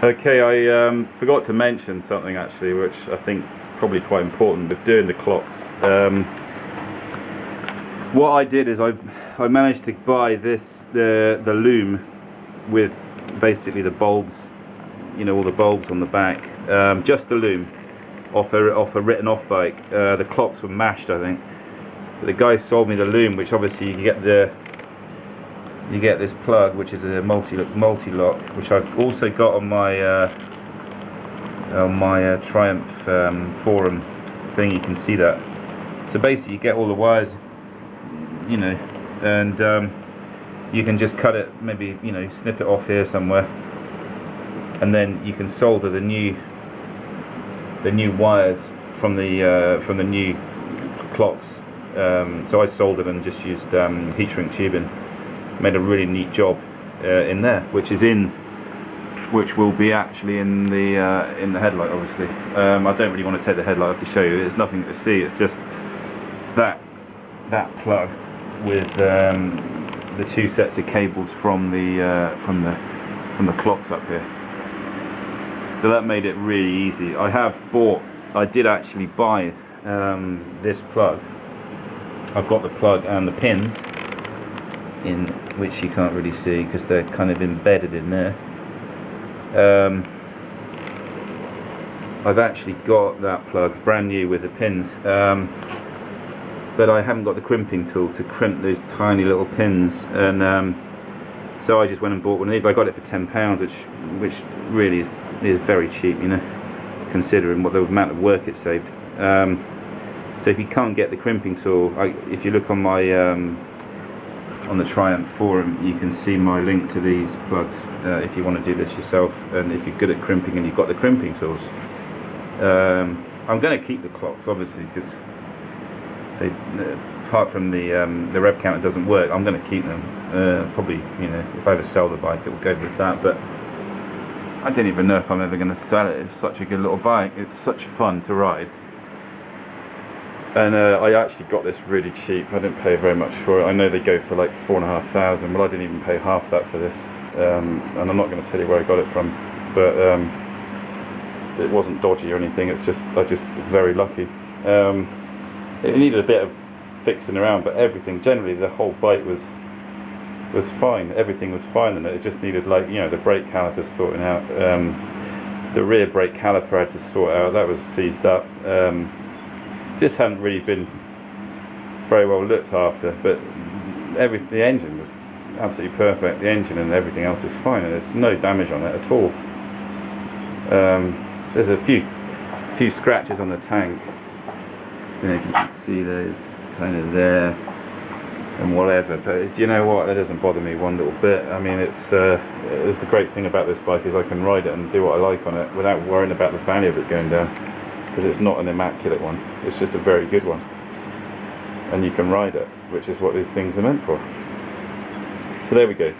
Okay, I forgot to mention something actually, which I think is probably quite important with doing the clocks. What I did is I managed to buy the loom with basically the bulbs, you know, all the bulbs on the back, just the loom off a written off bike. The clocks were mashed, I think. But the guy sold me the loom, which obviously you get this plug, which is a multi-lock, which I've also got on my Triumph forum thing. You can see that. So basically, you get all the wires, you know, and you can just cut it, maybe, you know, snip it off here somewhere, and then you can solder the new wires from the new clocks. So I soldered and just used heat shrink tubing. Made a really neat job in there, which will be actually in the headlight, obviously. I don't really want to take the headlight off to show you. There's nothing to see. It's just that plug with the two sets of cables from the clocks up here. So that made it really easy. I did actually buy this plug. I've got the plug and the pins, in which you can't really see because they're kind of embedded in there. I've actually got that plug brand new with the pins, but I haven't got the crimping tool to crimp those tiny little pins, and so I just went and bought one of these. I got it for £10, which really is very cheap, you know, considering what the amount of work it saved. So if you can't get the crimping tool, if you look on my on the Triumph forum, you can see my link to these plugs if you want to do this yourself, and if you're good at crimping and you've got the crimping tools. I'm going to keep the clocks, obviously, because apart from the rev counter doesn't work, I'm going to keep them. Probably, you know, if I ever sell the bike, it will go with that, but I don't even know if I'm ever going to sell it. It's such a good little bike. It's such fun to ride. And I actually got this really cheap. I didn't pay very much for it. I know they go for like $4,500, but I didn't even pay half that for this. And I'm not going to tell you where I got it from, but it wasn't dodgy or anything. It's just I just very lucky. It needed a bit of fixing around, but everything, generally the whole bike was fine. Everything was fine in it. It just needed, like, you know, the brake caliper sorting out. The rear brake caliper I had to sort out. That was seized up. Just hadn't really been very well looked after, but the engine was absolutely perfect. The engine and everything else is fine, and there's no damage on it at all. There's a few scratches on the tank. I don't know if you can see those, kind of there and whatever, but do you know what, that doesn't bother me one little bit. I mean, it's a great thing about this bike is I can ride it and do what I like on it without worrying about the value of it going down, because it's not an immaculate one, it's just a very good one, and you can ride it, which is what these things are meant for. So there we go.